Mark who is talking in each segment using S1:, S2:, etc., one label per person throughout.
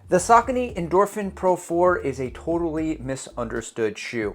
S1: The Saucony Endorphin Pro 4 is a totally misunderstood shoe.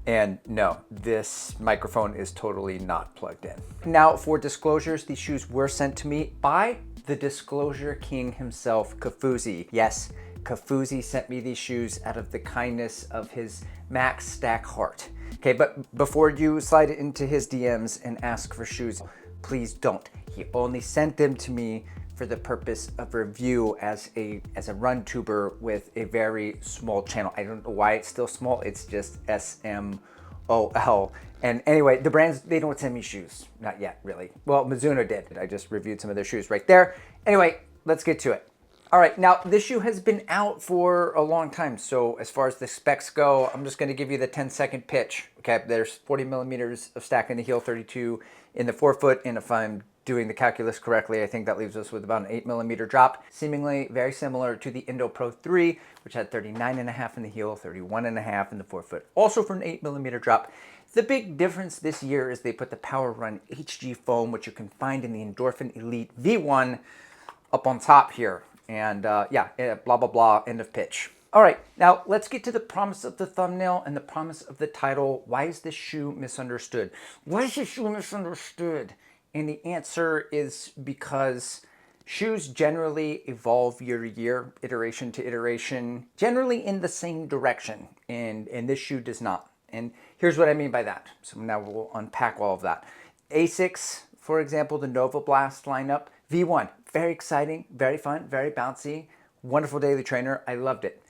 S1: And no, this microphone is totally not plugged in. Now, for disclosures, these shoes were sent to me by the disclosure king himself, Kofuzi. Yes, Kofuzi sent me these shoes out of the kindness of his max stack heart. Okay, but before you slide into his DMs and ask for shoes, please don't. He only sent them to me for the purpose of review as a run tuber with a very small channel. I don't know why it's still small. It's just SMOL. And anyway, the brands, they don't send me shoes. Not yet, really. Well, Mizuno did. I just reviewed some of their shoes right there. Anyway, let's get to it. All right, now this shoe has been out for a long time. So as far as the specs go, I'm just gonna give you the 10-second pitch. Okay, there's 40 millimeters of stack in the heel, 32 in the forefoot. And if I'm doing the calculus correctly, I think that leaves us with about an 8 millimeter drop, seemingly very similar to the Endo Pro 3, which had 39.5 in the heel, 31.5 in the forefoot, also for an 8 millimeter drop. The big difference this year is they put the Power Run HG foam, which you can find in the Endorphin Elite V1, up on top here. And yeah, blah, blah, blah, end of pitch. All right, now let's get to the promise of the thumbnail and the promise of the title. Why is this shoe misunderstood? Why is this shoe misunderstood? And the answer is because shoes generally evolve year to year, iteration to iteration, generally in the same direction. And this shoe does not. And here's what I mean by that. So now we'll unpack all of that. ASICS, for example, the Nova Blast lineup, V1, very exciting, very fun, very bouncy, wonderful daily trainer. I loved it.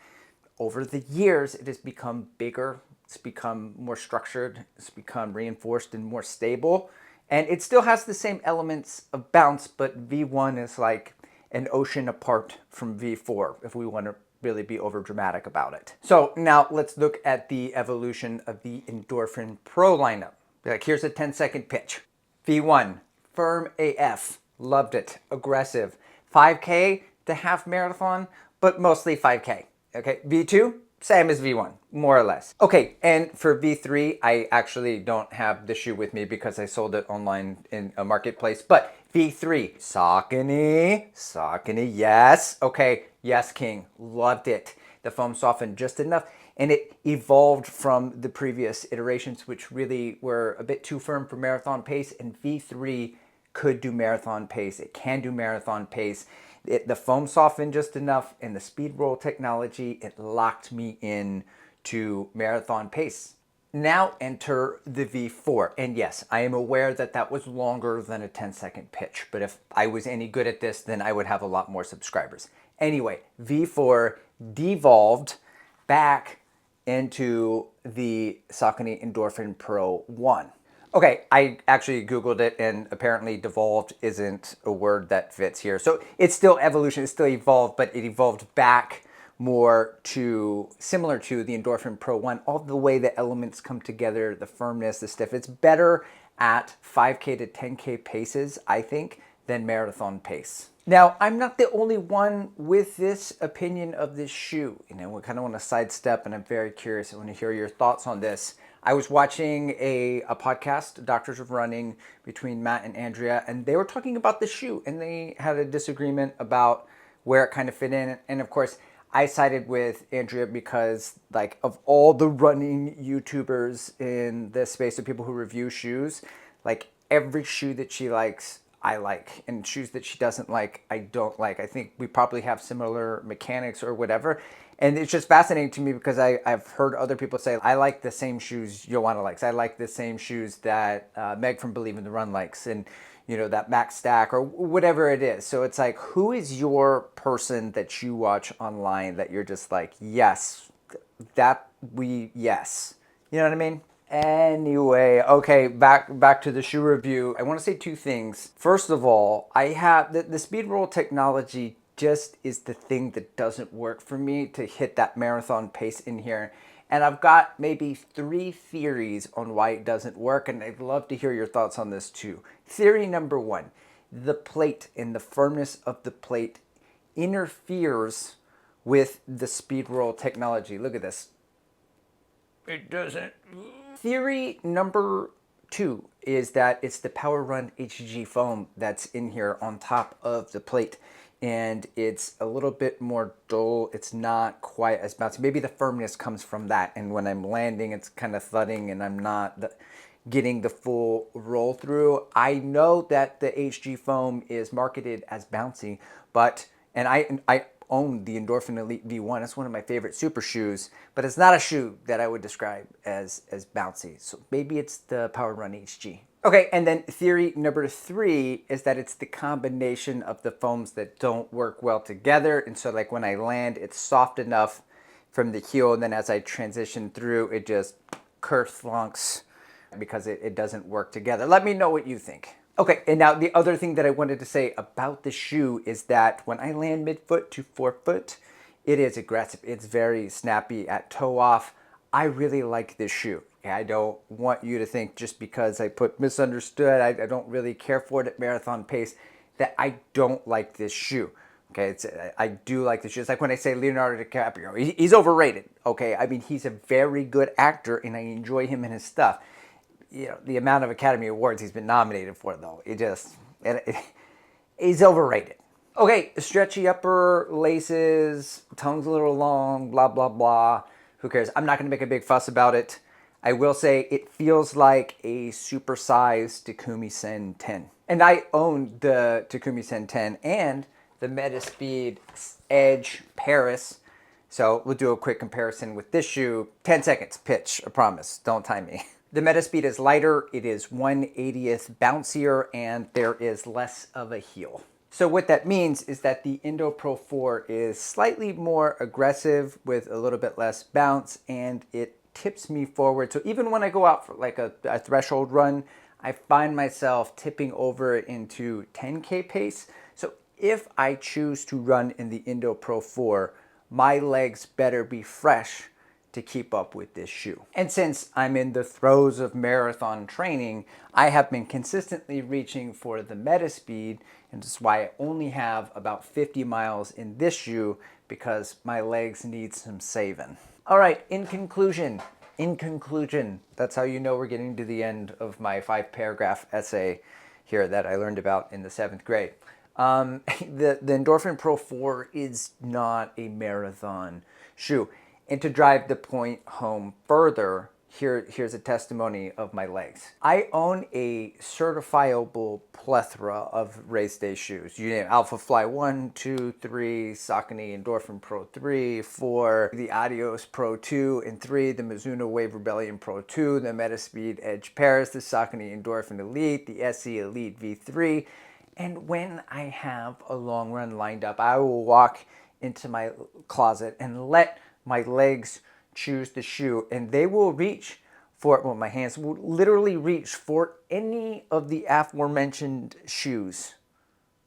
S1: Over the years, it has become bigger. It's become more structured. It's become reinforced and more stable. And it still has the same elements of bounce, but V1 is like an ocean apart from V4, if we want to really be over dramatic about it. So now let's look at the evolution of the Endorphin Pro lineup. Like, here's a 10-second pitch. V1, firm AF, loved it, aggressive. 5K to half marathon, but mostly 5K. Okay, V2, same as V1, more or less. Okay, and for V3, I actually don't have the shoe with me because I sold it online in a marketplace, but V3, Saucony, yes. Okay, yes, king, loved it. The foam softened just enough, and it evolved from the previous iterations, which really were a bit too firm for marathon pace, and V3 could do marathon pace. It can do marathon pace. The foam softened just enough, and the speed roll technology, it locked me in to marathon pace. Now enter the V4. And yes, I am aware that that was longer than a 10-second pitch, but if I was any good at this, then I would have a lot more subscribers. Anyway, V4 devolved back into the Saucony Endorphin Pro 1. Okay, I actually Googled it, and apparently devolved isn't a word that fits here. So it's still evolution, it's still evolved, but it evolved back more to similar to the Endorphin Pro 1. All the way the elements come together, the firmness, the stiff. It's better at 5K to 10K paces, I think, than marathon pace. Now, I'm not the only one with this opinion of this shoe. You know, we kind of want to sidestep, and I'm very curious. I want to hear your thoughts on this. I was watching a podcast, Doctors of Running, between Matt and Andrea, and they were talking about the shoe, and they had a disagreement about where it kind of fit in. And of course, I sided with Andrea because, like, of all the running YouTubers in this space of people who review shoes, like, every shoe that she likes, I like, and shoes that she doesn't like, I don't like. I think we probably have similar mechanics or whatever. And it's just fascinating to me because I've heard other people say, I like the same shoes Joanna likes. I like the same shoes that Meg from Believe in the Run likes, and you know, that Max Stack or whatever it is. So it's like, who is your person that you watch online that you're just like, yes, yes. You know what I mean? Anyway, okay, back to the shoe review. I want to say two things. First of all, I have the speed roll technology just is the thing that doesn't work for me to hit that marathon pace in here. And I've got maybe 3 theories on why it doesn't work, and I'd love to hear your thoughts on this too. Theory number 1, the plate and the firmness of the plate interferes with the speed roll technology. Look at this. It doesn't. Theory number 2 is that it's the Power Run HG foam that's in here on top of the plate. and it's a little bit more dull. It's not quite as bouncy. Maybe the firmness comes from that, and when I'm landing, it's kind of thudding, and I'm not getting the full roll through. I know that the HG foam is marketed as bouncy, but, and I own the Endorphin Elite V1. It's one of my favorite super shoes, but it's not a shoe that I would describe as bouncy. So maybe it's the Power Run HG. Okay, and then theory number 3 is that it's the combination of the foams that don't work well together. And so like when I land, it's soft enough from the heel, and then as I transition through, it just kerflunks because it doesn't work together. Let me know what you think. Okay, and now the other thing that I wanted to say about the shoe is that when I land midfoot to forefoot, it is aggressive. It's very snappy at toe off. I really like this shoe. I don't want you to think just because I put misunderstood, I don't really care for it at marathon pace, that I don't like this shoe. Okay, I do like the shoe. It's like when I say Leonardo DiCaprio, he's overrated. Okay, I mean, he's a very good actor and I enjoy him and his stuff. You know, the amount of Academy Awards he's been nominated for, though, he's overrated. Okay, stretchy upper laces, tongue's a little long, blah, blah, blah. Who cares? I'm not going to make a big fuss about it. I will say it feels like a supersized Takumi Sen 10. And I own the Takumi Sen 10 and the Metaspeed Edge Paris. So we'll do a quick comparison with this shoe. 10 seconds, pitch, I promise. Don't time me. The Metaspeed is lighter, it is 1/80th bouncier, and there is less of a heel. So what that means is that the Endo Pro 4 is slightly more aggressive with a little bit less bounce, and it tips me forward. So even when I go out for like a threshold run, I find myself tipping over into 10K pace. So if I choose to run in the Endo Pro 4, my legs better be fresh to keep up with this shoe. And since I'm in the throes of marathon training, I have been consistently reaching for the Metaspeed, and that's why I only have about 50 miles in this shoe, because my legs need some saving. All right, in conclusion, that's how you know we're getting to the end of my 5-paragraph essay here that I learned about in the 7th grade. The Endorphin Pro 4 is not a marathon shoe. And to drive the point home further, here's a testimony of my legs. I own a certifiable plethora of race day shoes. You name Alpha Fly 1, 2, 3, Saucony Endorphin Pro 3, 4, the Adios Pro 2 and 3, the Mizuno Wave Rebellion Pro 2, the Metaspeed Edge Paris, the Saucony Endorphin Elite, the SE Elite V3. And when I have a long run lined up, I will walk into my closet and let my legs choose the shoe, and they will reach for, well, my hands will literally reach for any of the aforementioned shoes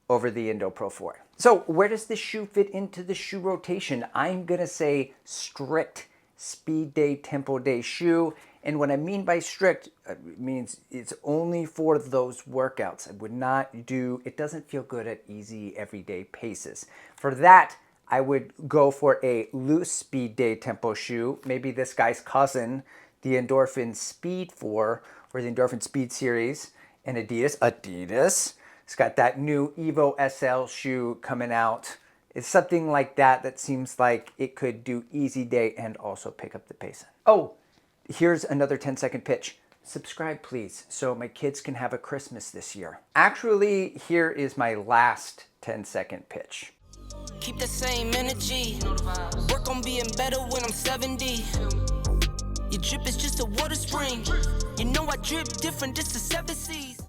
S1: over the Endo Pro 4. So where does this shoe fit into the shoe rotation? I'm gonna say strict speed day, tempo day shoe. And what I mean by strict, it means it's only for those workouts. I would not do, it doesn't feel good at easy everyday paces. For that, I would go for a loose speed day tempo shoe, maybe this guy's cousin, the Endorphin Speed 4 or the Endorphin Speed Series, and Adidas. It's got that new Evo SL shoe coming out. It's something like that that seems like it could do easy day and also pick up the pace. Oh, here's another 10-second pitch. Subscribe, please, so my kids can have a Christmas this year. Actually, here is my last 10-second pitch.
S2: Keep the same energy. Work on being better when I'm 70. Your drip is just a water spring. You know I drip different, just the 7 C's.